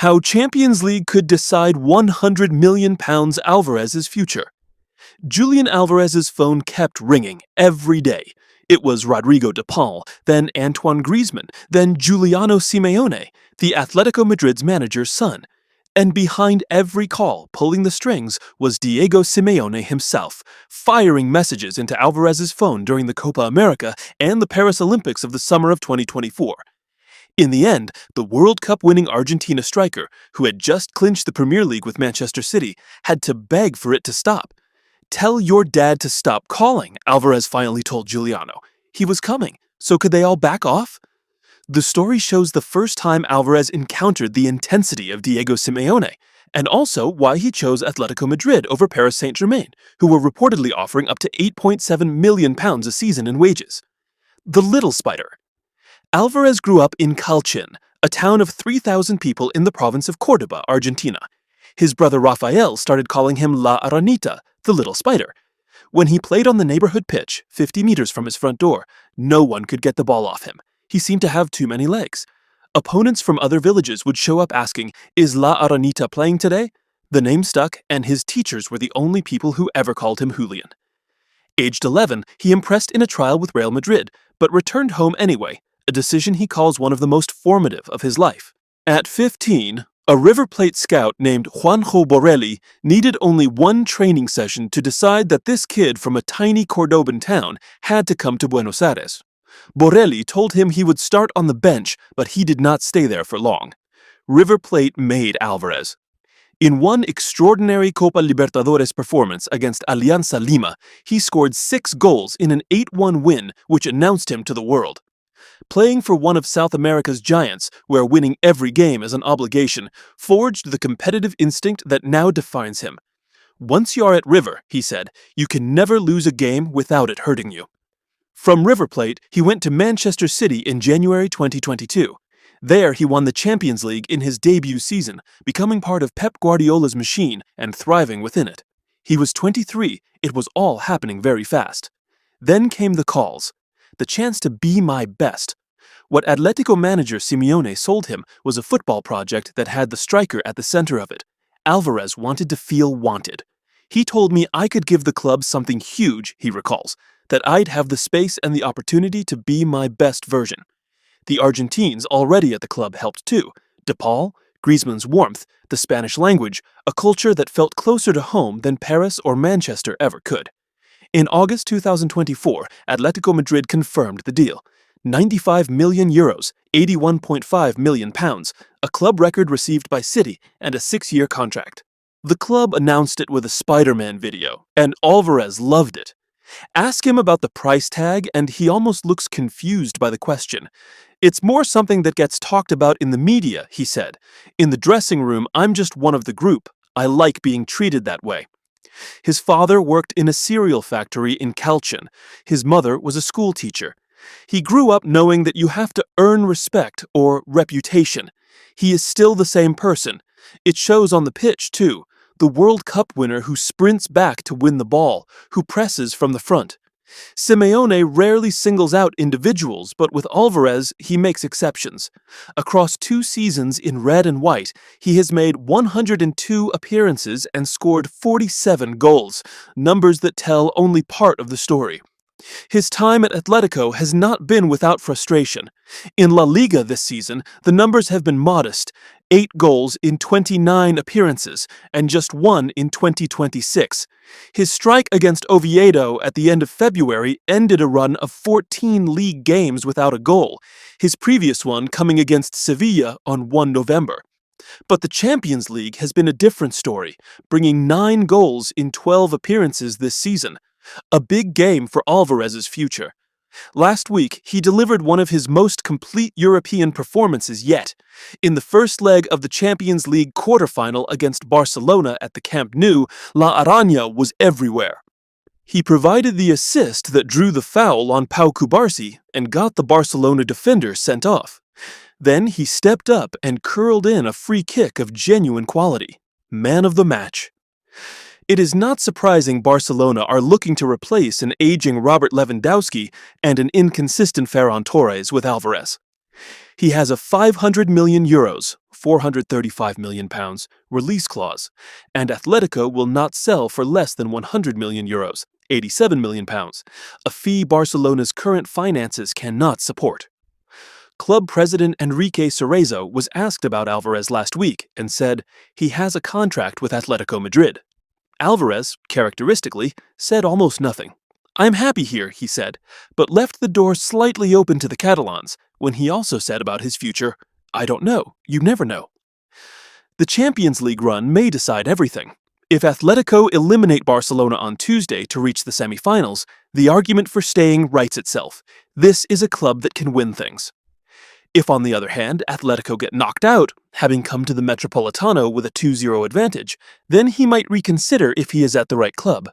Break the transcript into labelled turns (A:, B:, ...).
A: How Champions League could decide £100 million Alvarez's future. Julian Alvarez's phone kept ringing every day. It was Rodrigo de Paul, then Antoine Griezmann, then Giuliano Simeone, the Atletico Madrid's manager's son. And behind every call, pulling the strings, was Diego Simeone himself, firing messages into Alvarez's phone during the Copa America and the Paris Olympics of the summer of 2024. In the end, the World Cup-winning Argentina striker, who had just clinched the Premier League with Manchester City, had to beg for it to stop. "Tell your dad to stop calling," Alvarez finally told Giuliano. He was coming, so could they all back off? The story shows the first time Alvarez encountered the intensity of Diego Simeone, and also why he chose Atletico Madrid over Paris Saint-Germain, who were reportedly offering up to £8.7 million a season in wages. The Little Spider. Alvarez grew up in Calchin, a town of 3,000 people in the province of Córdoba, Argentina. His brother Rafael started calling him La Aranita, the Little Spider. When he played on the neighborhood pitch, 50 meters from his front door, no one could get the ball off him. He seemed to have too many legs. Opponents from other villages would show up asking, "Is La Aranita playing today?" The name stuck, and his teachers were the only people who ever called him Julian. Aged 11, he impressed in a trial with Real Madrid, but returned home anyway, a decision he calls one of the most formative of his life. At 15, a River Plate scout named Juanjo Borelli needed only one training session to decide that this kid from a tiny Cordoban town had to come to Buenos Aires. Borelli told him he would start on the bench, but he did not stay there for long. River Plate made Alvarez. In one extraordinary Copa Libertadores performance against Alianza Lima, he scored 6 goals in an 8-1 win, which announced him to the world. Playing for one of South America's giants, where winning every game is an obligation, forged the competitive instinct that now defines him. "Once you are at River," he said, "you can never lose a game without it hurting you." From River Plate, he went to Manchester City in January 2022. There, he won the Champions League in his debut season, becoming part of Pep Guardiola's machine and thriving within it. He was 23. It was all happening very fast. Then came the calls. The chance to be my best. What Atletico manager Simeone sold him was a football project that had the striker at the center of it. Alvarez wanted to feel wanted. "He told me I could give the club something huge," he recalls, "that I'd have the space and the opportunity to be my best version." The Argentines already at the club helped too. De Paul, Griezmann's warmth, the Spanish language, a culture that felt closer to home than Paris or Manchester ever could. In August 2024, Atletico Madrid confirmed the deal. €95 million, £81.5 million, a club record received by City, and a 6-year contract. The club announced it with a Spider-Man video, and Alvarez loved it. Ask him about the price tag, and he almost looks confused by the question. "It's more something that gets talked about in the media," he said. "In the dressing room, I'm just one of the group. I like being treated that way." His father worked in a cereal factory in Calchin. His mother was a school teacher. He grew up knowing that you have to earn respect or reputation. He is still the same person. It shows on the pitch, too. The World Cup winner who sprints back to win the ball, who presses from the front. Simeone rarely singles out individuals, but with Alvarez, he makes exceptions. Across 2 seasons in red and white, he has made 102 appearances and scored 47 goals, numbers that tell only part of the story. His time at Atletico has not been without frustration. In La Liga this season, the numbers have been modest: 8 goals in 29 appearances, and just 1 in 2026. His strike against Oviedo at the end of February ended a run of 14 league games without a goal, his previous one coming against Sevilla on 1 November. But the Champions League has been a different story, bringing 9 goals in 12 appearances this season. A big game for Alvarez's future. Last week, he delivered one of his most complete European performances yet. In the first leg of the Champions League quarterfinal against Barcelona at the Camp Nou, La Araña was everywhere. He provided the assist that drew the foul on Pau Cubarsí and got the Barcelona defender sent off. Then he stepped up and curled in a free kick of genuine quality. Man of the match. It is not surprising Barcelona are looking to replace an aging Robert Lewandowski and an inconsistent Ferran Torres with Alvarez. He has a €500 million, £435 million release clause, and Atletico will not sell for less than €100 million, £87 million, a fee Barcelona's current finances cannot support. Club president Enrique Cerezo was asked about Alvarez last week and said he has a contract with Atletico Madrid. Alvarez, characteristically, said almost nothing. "I'm happy here," he said, but left the door slightly open to the Catalans when he also said about his future, "I don't know, you never know." The Champions League run may decide everything. If Atletico eliminate Barcelona on Tuesday to reach the semi-finals, the argument for staying writes itself. This is a club that can win things. If, on the other hand, Atletico get knocked out, having come to the Metropolitano with a 2-0 advantage, then he might reconsider if he is at the right club.